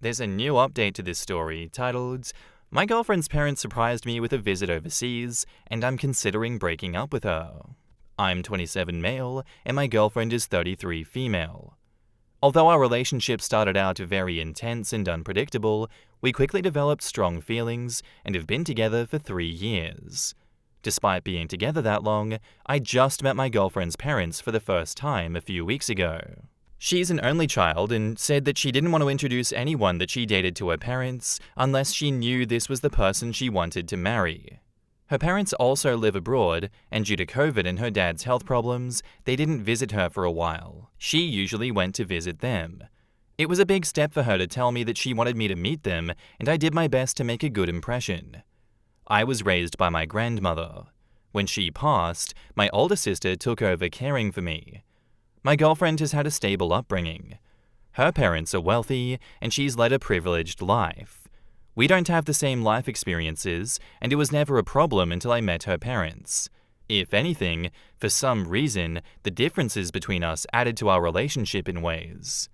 There's a new update to this story titled, "My girlfriend's parents surprised me with a visit overseas, and I'm considering breaking up with her." I'm 27 male, and my girlfriend is 33 female. Although our relationship started out very intense and unpredictable, we quickly developed strong feelings and have been together for 3 years. Despite being together that long, I just met my girlfriend's parents for the first time a few weeks ago. She's an only child and said that she didn't want to introduce anyone that she dated to her parents unless she knew this was the person she wanted to marry. Her parents also live abroad, and due to COVID and her dad's health problems, they didn't visit her for a while. She usually went to visit them. It was a big step for her to tell me that she wanted me to meet them, and I did my best to make a good impression. I was raised by my grandmother. When she passed, my older sister took over caring for me. My girlfriend has had a stable upbringing. Her parents are wealthy, and she's led a privileged life. We don't have the same life experiences, and it was never a problem until I met her parents. If anything, for some reason, the differences between us added to our relationship in ways.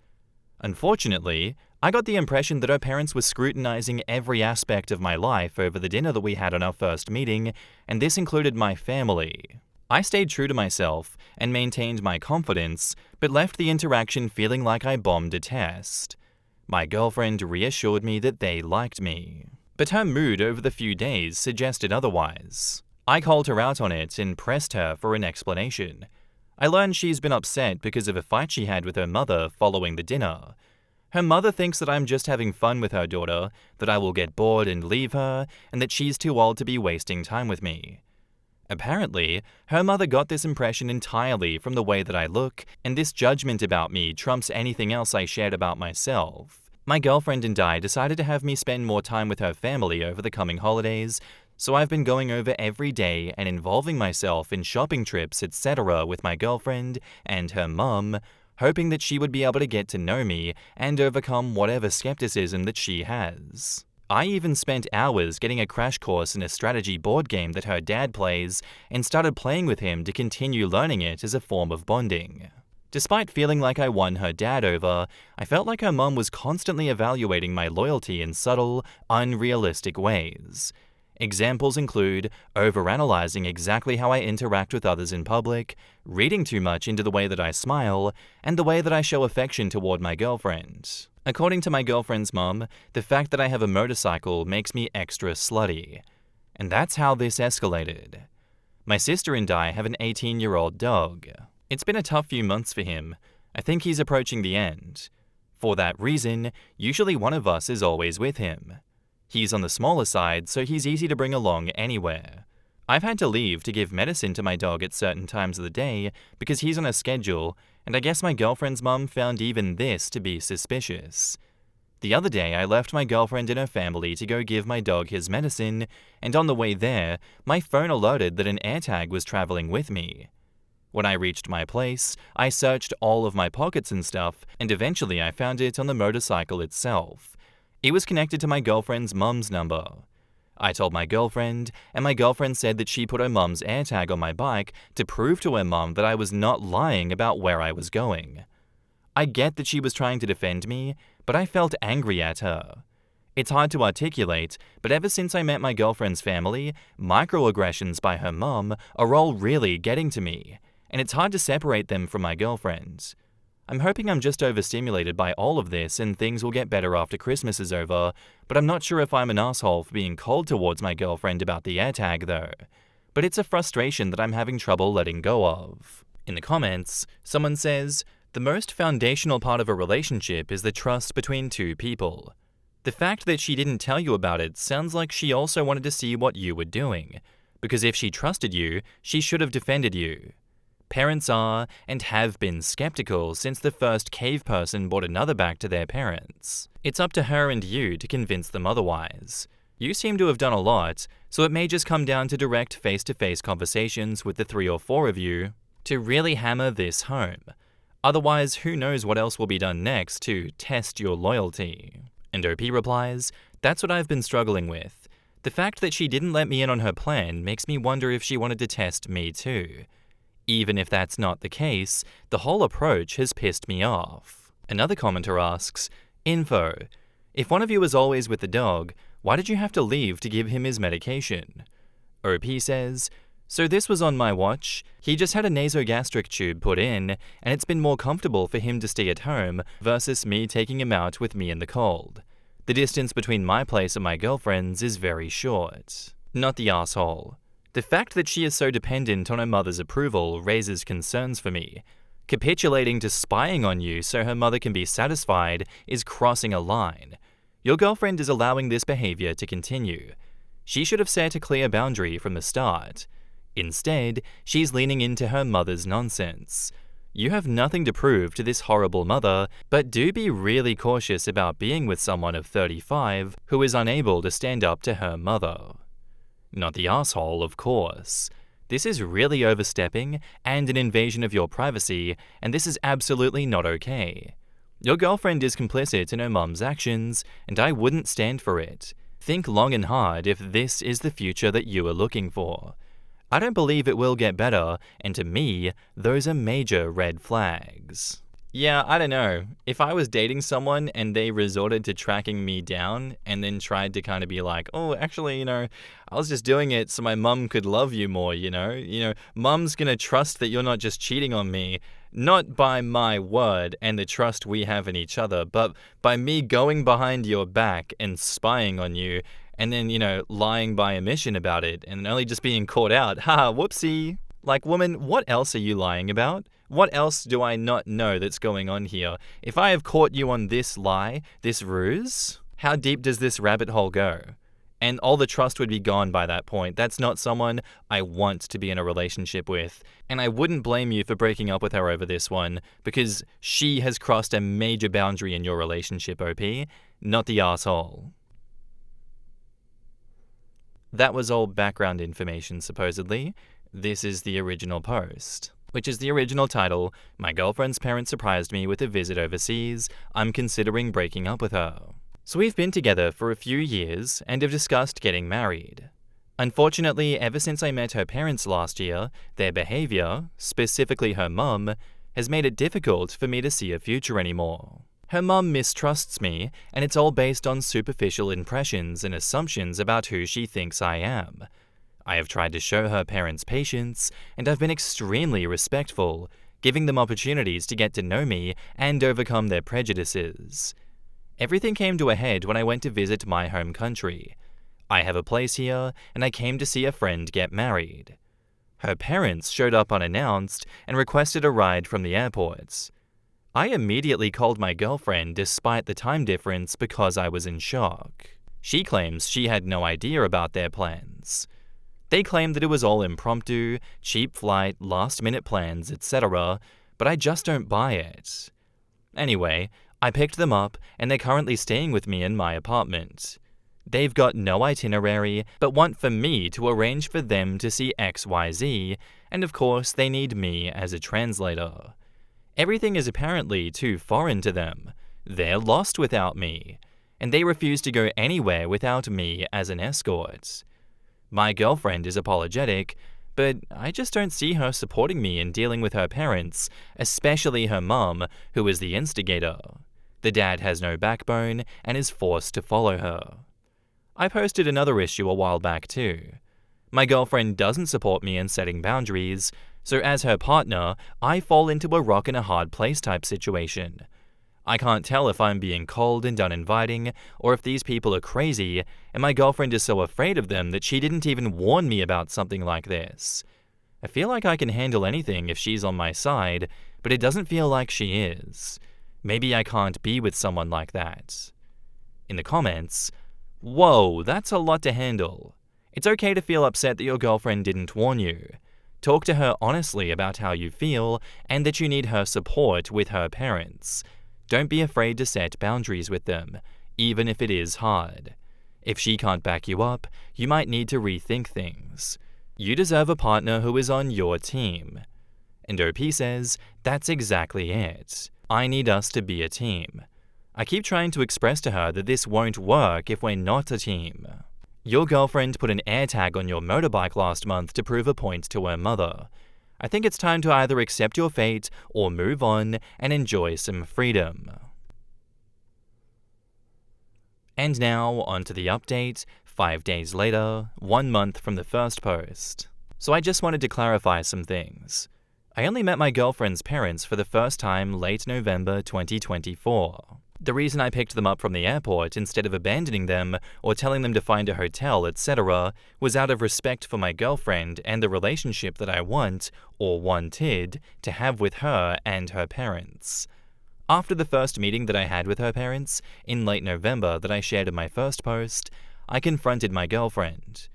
Unfortunately, I got the impression that her parents were scrutinizing every aspect of my life over the dinner that we had on our first meeting, and this included my family. I stayed true to myself and maintained my confidence, but left the interaction feeling like I bombed a test. My girlfriend reassured me that they liked me, but her mood over the few days suggested otherwise. I called her out on it and pressed her for an explanation. I learned she's been upset because of a fight she had with her mother following the dinner. Her mother thinks that I'm just having fun with her daughter, that I will get bored and leave her, and that she's too old to be wasting time with me. Apparently, her mother got this impression entirely from the way that I look, and this judgment about me trumps anything else I shared about myself. My girlfriend and I decided to have me spend more time with her family over the coming holidays, so I've been going over every day and involving myself in shopping trips, etc. with my girlfriend and her mum, hoping that she would be able to get to know me and overcome whatever skepticism that she has. I even spent hours getting a crash course in a strategy board game that her dad plays and started playing with him to continue learning it as a form of bonding. Despite feeling like I won her dad over, I felt like her mum was constantly evaluating my loyalty in subtle, unrealistic ways. Examples include overanalyzing exactly how I interact with others in public, reading too much into the way that I smile, and the way that I show affection toward my girlfriend. According to my girlfriend's mum, the fact that I have a motorcycle makes me extra slutty. And that's how this escalated. My sister and I have an 18-year-old dog. It's been a tough few months for him. I think he's approaching the end. For that reason, usually one of us is always with him. He's on the smaller side, so he's easy to bring along anywhere. I've had to leave to give medicine to my dog at certain times of the day because he's on a schedule, and I guess my girlfriend's mum found even this to be suspicious. The other day, I left my girlfriend and her family to go give my dog his medicine, and on the way there, my phone alerted that an AirTag was traveling with me. When I reached my place, I searched all of my pockets and stuff, and eventually I found it on the motorcycle itself. It was connected to my girlfriend's mum's number. I told my girlfriend, and my girlfriend said that she put her mum's AirTag on my bike to prove to her mum that I was not lying about where I was going. I get that she was trying to defend me, but I felt angry at her. It's hard to articulate, but ever since I met my girlfriend's family, microaggressions by her mum are all really getting to me, and it's hard to separate them from my girlfriend. I'm hoping I'm just overstimulated by all of this and things will get better after Christmas is over, but I'm not sure if I'm an asshole for being cold towards my girlfriend about the AirTag though. But it's a frustration that I'm having trouble letting go of. In the comments, someone says, "The most foundational part of a relationship is the trust between two people. The fact that she didn't tell you about it sounds like she also wanted to see what you were doing, because if she trusted you, she should have defended you. Parents are and have been skeptical since the first cave person brought another back to their parents. It's up to her and you to convince them otherwise. You seem to have done a lot, so it may just come down to direct face-to-face conversations with the 3 or 4 of you to really hammer this home. Otherwise, who knows what else will be done next to test your loyalty." And OP replies, "That's what I've been struggling with. The fact that she didn't let me in on her plan makes me wonder if she wanted to test me too. Even if that's not the case, the whole approach has pissed me off." Another commenter asks, "Info. If one of you was always with the dog, why did you have to leave to give him his medication? OP says, so this was on my watch. He just had a nasogastric tube put in, and it's been more comfortable for him to stay at home versus me taking him out with me in the cold. The distance between my place and my girlfriend's is very short. Not the asshole. The fact that she is so dependent on her mother's approval raises concerns for me. Capitulating to spying on you so her mother can be satisfied is crossing a line. Your girlfriend is allowing this behavior to continue. She should have set a clear boundary from the start. Instead, she's leaning into her mother's nonsense. You have nothing to prove to this horrible mother, but do be really cautious about being with someone of 35 who is unable to stand up to her mother. Not the asshole, of course. This is really overstepping and an invasion of your privacy, and this is absolutely not okay. Your girlfriend is complicit in her mum's actions, and I wouldn't stand for it. Think long and hard if this is the future that you are looking for. I don't believe it will get better, and to me, those are major red flags. Yeah, I don't know. If I was dating someone and they resorted to tracking me down and then tried to kind of be like, oh, actually, I was just doing it so my mum could love you more, mum's gonna trust that you're not just cheating on me, not by my word and the trust we have in each other, but by me going behind your back and spying on you and then, lying by omission about it and only just being caught out. Ha, whoopsie. Like, woman, what else are you lying about? What else do I not know that's going on here? If I have caught you on this lie, this ruse, how deep does this rabbit hole go? And all the trust would be gone by that point. That's not someone I want to be in a relationship with. And I wouldn't blame you for breaking up with her over this one, because she has crossed a major boundary in your relationship, OP, not the asshole. That was all background information, supposedly. This is the original post, which is the original title, My Girlfriend's Parents Surprised Me with a Visit Overseas. I'm considering breaking up with her. So we've been together for a few years and have discussed getting married. Unfortunately, ever since I met her parents last year, their behavior, specifically her mum, has made it difficult for me to see a future anymore. Her mum mistrusts me, and it's all based on superficial impressions and assumptions about who she thinks I am. I have tried to show her parents patience, and I've been extremely respectful, giving them opportunities to get to know me and overcome their prejudices. Everything came to a head when I went to visit my home country. I have a place here, and I came to see a friend get married. Her parents showed up unannounced and requested a ride from the airport. I immediately called my girlfriend despite the time difference because I was in shock. She claims she had no idea about their plans. They claim that it was all impromptu, cheap flight, last-minute plans, etc., but I just don't buy it. Anyway, I picked them up, and they're currently staying with me in my apartment. They've got no itinerary, but want for me to arrange for them to see XYZ, and of course they need me as a translator. Everything is apparently too foreign to them. They're lost without me, and they refuse to go anywhere without me as an escort. My girlfriend is apologetic, but I just don't see her supporting me in dealing with her parents, especially her mum, who is the instigator. The dad has no backbone and is forced to follow her. I posted another issue a while back too. My girlfriend doesn't support me in setting boundaries, so as her partner, I fall into a rock and a hard place type situation. I can't tell if I'm being cold and uninviting, or if these people are crazy, and my girlfriend is so afraid of them that she didn't even warn me about something like this. I feel like I can handle anything if she's on my side, but it doesn't feel like she is. Maybe I can't be with someone like that. In the comments, whoa, that's a lot to handle. It's okay to feel upset that your girlfriend didn't warn you. Talk to her honestly about how you feel and that you need her support with her parents. Don't be afraid to set boundaries with them, even if it is hard. If she can't back you up, you might need to rethink things. You deserve a partner who is on your team. And OP says, that's exactly it. I need us to be a team. I keep trying to express to her that this won't work if we're not a team. Your girlfriend put an AirTag on your motorbike last month to prove a point to her mother. I think it's time to either accept your fate or move on and enjoy some freedom. And now, onto the update, 5 days later, 1 month from the first post. So I just wanted to clarify some things. I only met my girlfriend's parents for the first time late November 2024. The reason I picked them up from the airport instead of abandoning them or telling them to find a hotel, etc., was out of respect for my girlfriend and the relationship that I want, or wanted, to have with her and her parents. After the first meeting that I had with her parents, in late November that I shared in my first post, I confronted my girlfriend.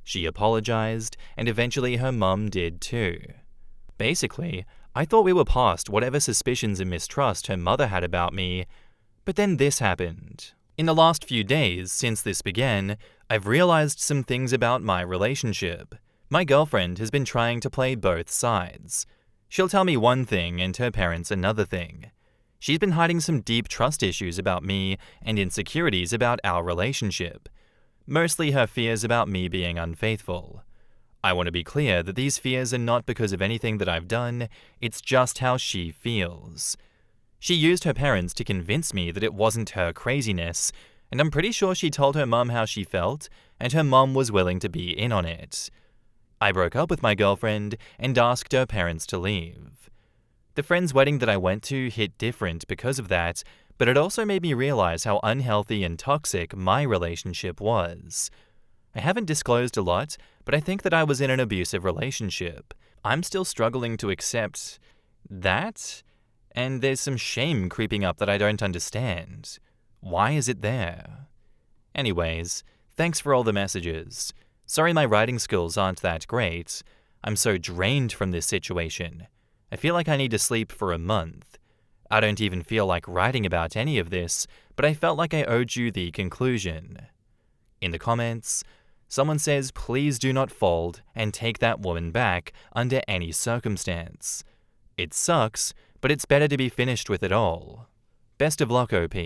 She apologized, and eventually her mum did too. Basically, I thought we were past whatever suspicions and mistrust her mother had about me, but then this happened. In the last few days since this began, I've realized some things about my relationship. My girlfriend has been trying to play both sides. She'll tell me one thing and her parents another thing. She's been hiding some deep trust issues about me and insecurities about our relationship. Mostly her fears about me being unfaithful. I want to be clear that these fears are not because of anything that I've done, it's just how she feels. She used her parents to convince me that it wasn't her craziness, and I'm pretty sure she told her mum how she felt, and her mum was willing to be in on it. I broke up with my girlfriend and asked her parents to leave. The friend's wedding that I went to hit different because of that, but it also made me realize how unhealthy and toxic my relationship was. I haven't disclosed a lot, but I think that I was in an abusive relationship. I'm still struggling to accept that, and there's some shame creeping up that I don't understand. Why is it there? Anyways, thanks for all the messages. Sorry my writing skills aren't that great. I'm so drained from this situation. I feel like I need to sleep for a month. I don't even feel like writing about any of this, but I felt like I owed you the conclusion. In the comments, someone says please do not fold and take that woman back under any circumstance. It sucks, but it's better to be finished with it all. Best of luck, OP.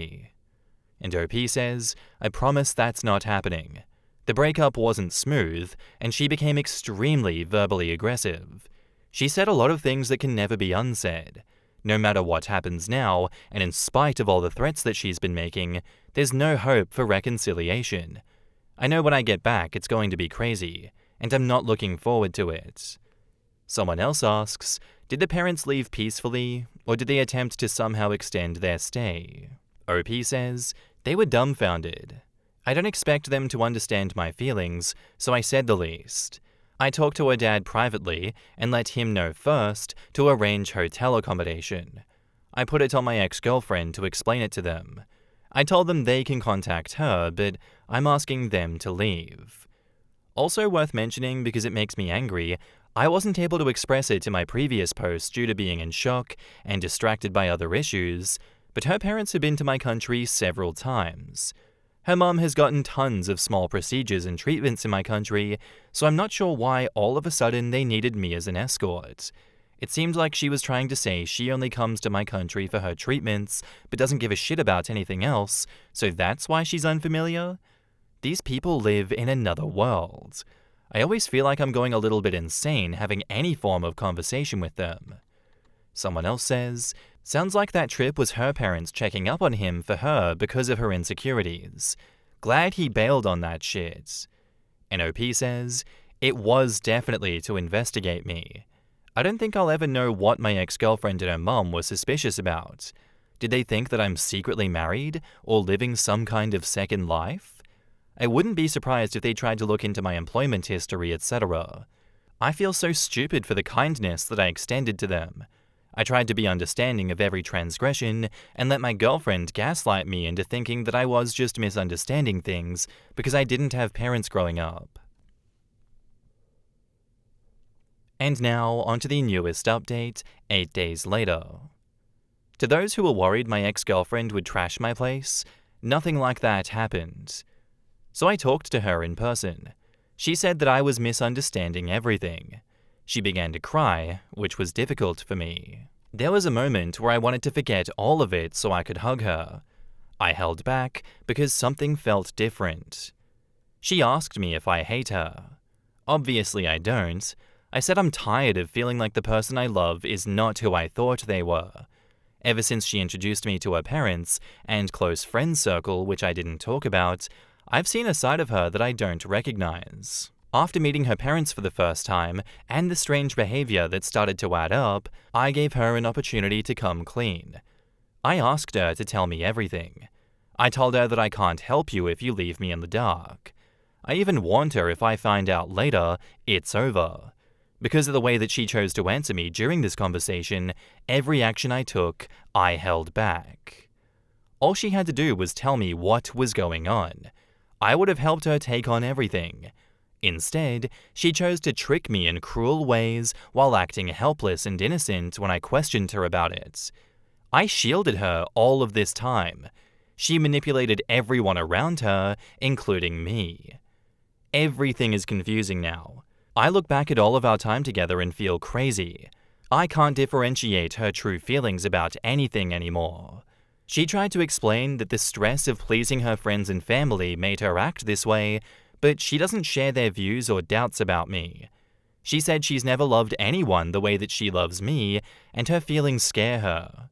And OP says, I promise that's not happening. The breakup wasn't smooth, and she became extremely verbally aggressive. She said a lot of things that can never be unsaid. No matter what happens now, and in spite of all the threats that she's been making, there's no hope for reconciliation. I know when I get back it's going to be crazy, and I'm not looking forward to it. Someone else asks, did the parents leave peacefully, or did they attempt to somehow extend their stay? OP says, they were dumbfounded. I don't expect them to understand my feelings, so I said the least. I talked to her dad privately and let him know first to arrange hotel accommodation. I put it on my ex-girlfriend to explain it to them. I told them they can contact her, but I'm asking them to leave. Also worth mentioning because it makes me angry, I wasn't able to express it in my previous post due to being in shock and distracted by other issues, but her parents have been to my country several times. Her mum has gotten tons of small procedures and treatments in my country, so I'm not sure why all of a sudden they needed me as an escort. It seemed like she was trying to say she only comes to my country for her treatments, but doesn't give a shit about anything else, so that's why she's unfamiliar? These people live in another world. I always feel like I'm going a little bit insane having any form of conversation with them. Someone else says, sounds like that trip was her parents checking up on him for her because of her insecurities. Glad he bailed on that shit. NOP says, it was definitely to investigate me. I don't think I'll ever know what my ex-girlfriend and her mum were suspicious about. Did they think that I'm secretly married or living some kind of second life? I wouldn't be surprised if they tried to look into my employment history, etc. I feel so stupid for the kindness that I extended to them. I tried to be understanding of every transgression and let my girlfriend gaslight me into thinking that I was just misunderstanding things because I didn't have parents growing up. And now, onto the newest update, 8 days later. To those who were worried my ex-girlfriend would trash my place, nothing like that happened. So I talked to her in person. She said that I was misunderstanding everything. She began to cry, which was difficult for me. There was a moment where I wanted to forget all of it so I could hug her. I held back because something felt different. She asked me if I hate her. Obviously I don't. I said I'm tired of feeling like the person I love is not who I thought they were. Ever since she introduced me to her parents and close friends circle, which I didn't talk about, I've seen a side of her that I don't recognize. After meeting her parents for the first time, and the strange behavior that started to add up, I gave her an opportunity to come clean. I asked her to tell me everything. I told her that I can't help you if you leave me in the dark. I even warned her if I find out later, it's over. Because of the way that she chose to answer me during this conversation, every action I took, I held back. All she had to do was tell me what was going on. I would have helped her take on everything. Instead, she chose to trick me in cruel ways while acting helpless and innocent when I questioned her about it. I shielded her all of this time. She manipulated everyone around her, including me. Everything is confusing now. I look back at all of our time together and feel crazy. I can't differentiate her true feelings about anything anymore. She tried to explain that the stress of pleasing her friends and family made her act this way, but she doesn't share their views or doubts about me. She said she's never loved anyone the way that she loves me, and her feelings scare her.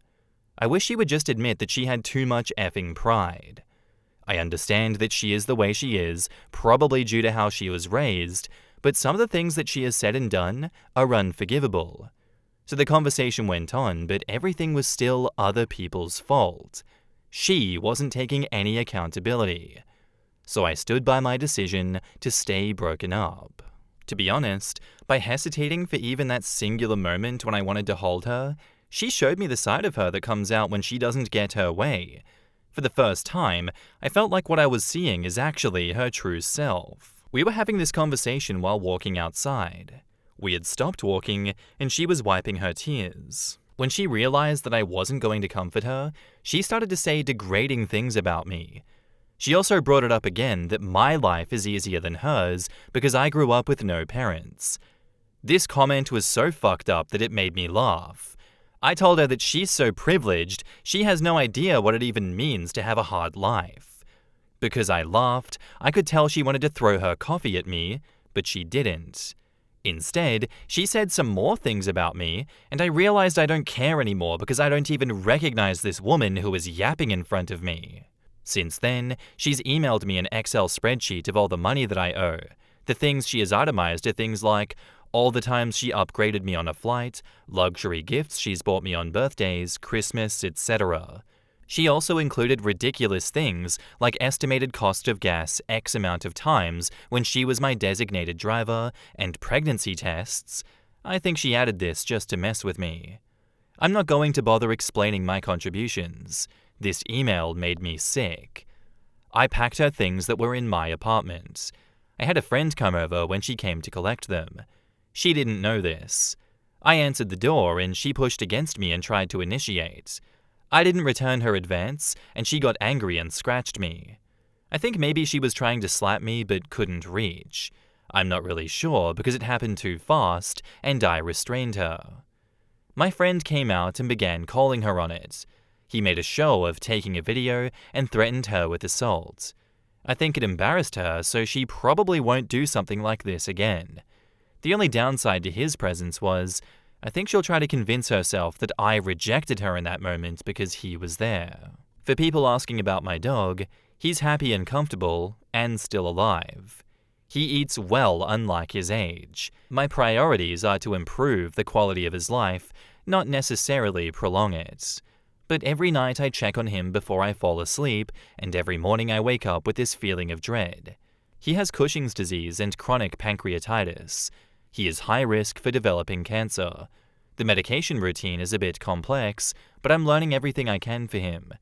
I wish she would just admit that she had too much effing pride. I understand that she is the way she is, probably due to how she was raised, but some of the things that she has said and done are unforgivable. So the conversation went on, but everything was still other people's fault. She wasn't taking any accountability. So I stood by my decision to stay broken up. To be honest, by hesitating for even that singular moment when I wanted to hold her, she showed me the side of her that comes out when she doesn't get her way. For the first time, I felt like what I was seeing is actually her true self. We were having this conversation while walking outside. We had stopped walking, and she was wiping her tears. When she realized that I wasn't going to comfort her, she started to say degrading things about me. She also brought it up again that my life is easier than hers because I grew up with no parents. This comment was so fucked up that it made me laugh. I told her that she's so privileged, she has no idea what it even means to have a hard life. Because I laughed, I could tell she wanted to throw her coffee at me, but she didn't. Instead, she said some more things about me, and I realized I don't care anymore because I don't even recognize this woman who is yapping in front of me. Since then, she's emailed me an Excel spreadsheet of all the money that I owe. The things she has itemized are things like all the times she upgraded me on a flight, luxury gifts she's bought me on birthdays, Christmas, etc. She also included ridiculous things like estimated cost of gas X amount of times when she was my designated driver and pregnancy tests. I think she added this just to mess with me. I'm not going to bother explaining my contributions. This email made me sick. I packed her things that were in my apartment. I had a friend come over when she came to collect them. She didn't know this. I answered the door and she pushed against me and tried to initiate. I didn't return her advance, and she got angry and scratched me. I think maybe she was trying to slap me but couldn't reach. I'm not really sure because it happened too fast, and I restrained her. My friend came out and began calling her on it. He made a show of taking a video and threatened her with assault. I think it embarrassed her, so she probably won't do something like this again. The only downside to his presence was, I think she'll try to convince herself that I rejected her in that moment because he was there. For people asking about my dog, he's happy and comfortable and still alive. He eats well unlike his age. My priorities are to improve the quality of his life, not necessarily prolong it. But every night I check on him before I fall asleep, and every morning I wake up with this feeling of dread. He has Cushing's disease and chronic pancreatitis. He is high risk for developing cancer. The medication routine is a bit complex, but I'm learning everything I can for him.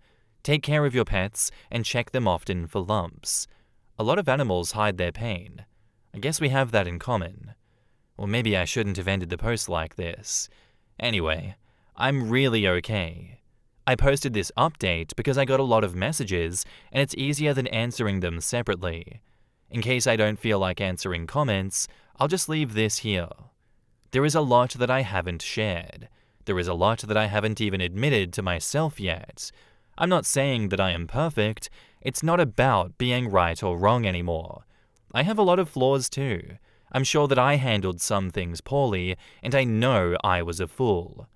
Take care of your pets and check them often for lumps. A lot of animals hide their pain. I guess we have that in common. Or maybe I shouldn't have ended the post like this. Anyway, I'm really okay. I posted this update because I got a lot of messages, and it's easier than answering them separately. In case I don't feel like answering comments, I'll just leave this here. There is a lot that I haven't shared. There is a lot that I haven't even admitted to myself yet. I'm not saying that I am perfect. It's not about being right or wrong anymore. I have a lot of flaws too. I'm sure that I handled some things poorly, and I know I was a fool.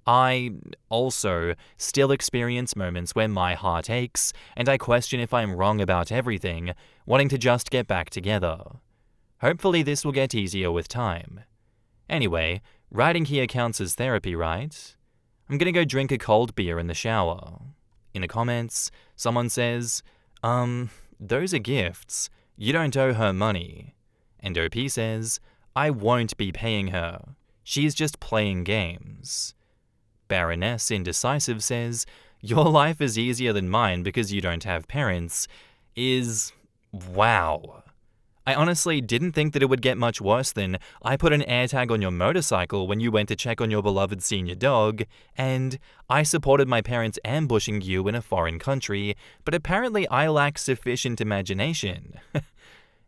I also still experience moments where my heart aches and I question if I'm wrong about everything, wanting to just get back together. Hopefully this will get easier with time. Anyway, writing here counts as therapy, right? I'm gonna go drink a cold beer in the shower. In the comments, someone says, those are gifts. You don't owe her money. And OP says, I won't be paying her. She's just playing games. Baroness Indecisive says, your life is easier than mine because you don't have parents, wow. I honestly didn't think that it would get much worse than I put an AirTag on your motorcycle when you went to check on your beloved senior dog, and I supported my parents ambushing you in a foreign country, but apparently I lack sufficient imagination.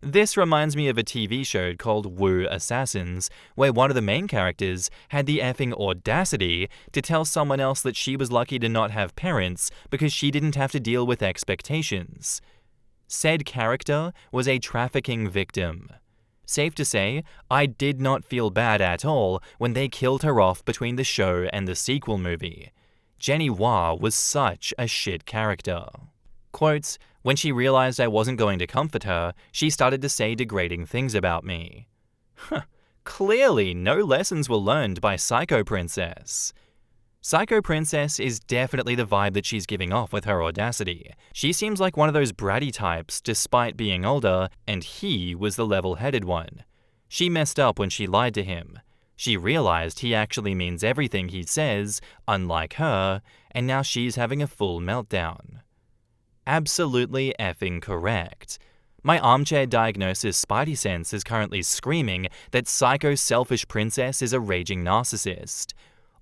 This reminds me of a TV show called Wu Assassins, where one of the main characters had the effing audacity to tell someone else that she was lucky to not have parents because she didn't have to deal with expectations. Said character was a trafficking victim. Safe to say, I did not feel bad at all when they killed her off between the show and the sequel movie. Jenny Hua was such a shit character. Quotes, when she realized I wasn't going to comfort her, she started to say degrading things about me. Clearly, no lessons were learned by Psycho Princess. Psycho Princess is definitely the vibe that she's giving off with her audacity. She seems like one of those bratty types despite being older, and he was the level-headed one. She messed up when she lied to him. She realized he actually means everything he says, unlike her, and now she's having a full meltdown. Absolutely effing correct. My armchair diagnosis Spidey sense is currently screaming that Psycho Selfish Princess is a raging narcissist.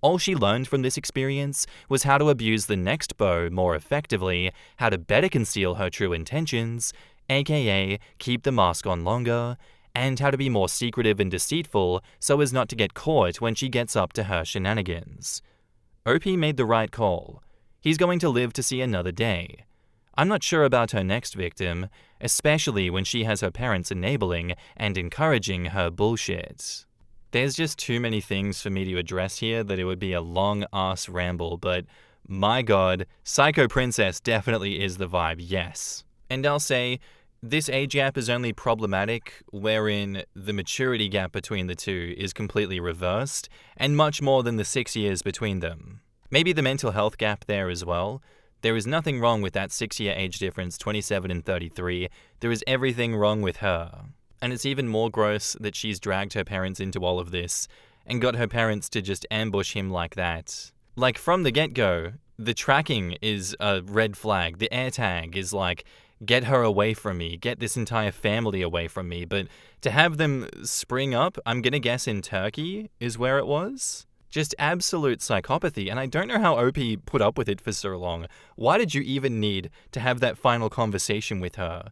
All she learned from this experience was how to abuse the next beau more effectively, how to better conceal her true intentions, aka keep the mask on longer, and how to be more secretive and deceitful so as not to get caught when she gets up to her shenanigans. OP made the right call. He's going to live to see another day. I'm not sure about her next victim, especially when she has her parents enabling and encouraging her bullshit. There's just too many things for me to address here that it would be a long-ass ramble, but my god, Psycho Princess definitely is the vibe, yes. And I'll say, this age gap is only problematic wherein the maturity gap between the two is completely reversed, and much more than the 6 years between them. Maybe the mental health gap there as well. There is nothing wrong with that 6-year age difference, 27 and 33. There is everything wrong with her. And it's even more gross that she's dragged her parents into all of this and got her parents to just ambush him like that. Like, from the get-go, the tracking is a red flag. The AirTag is like, get her away from me, get this entire family away from me. But to have them spring up, I'm gonna guess in Turkey is where it was? Just absolute psychopathy, and I don't know how OP put up with it for so long. Why did you even need to have that final conversation with her?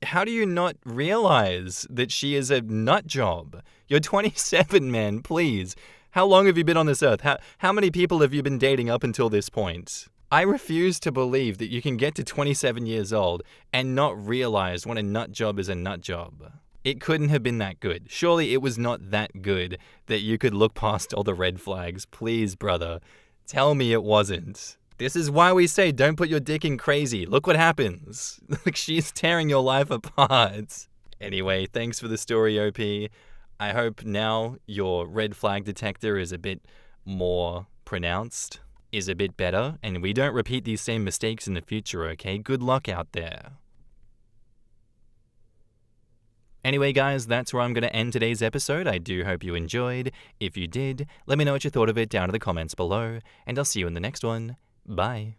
How do you not realize that she is a nut job? You're 27, man, please. How long have you been on this earth? How many people have you been dating up until this point? I refuse to believe that you can get to 27 years old and not realize when a nut job is a nut job. It couldn't have been that good. Surely it was not that good that you could look past all the red flags. Please, brother, tell me it wasn't. This is why we say don't put your dick in crazy. Look what happens. Like, she's tearing your life apart. Anyway, thanks for the story, OP. I hope now your red flag detector is a bit more pronounced, is a bit better, and we don't repeat these same mistakes in the future, okay? Good luck out there. Anyway, guys, that's where I'm going to end today's episode. I do hope you enjoyed. If you did, let me know what you thought of it down in the comments below, and I'll see you in the next one. Bye.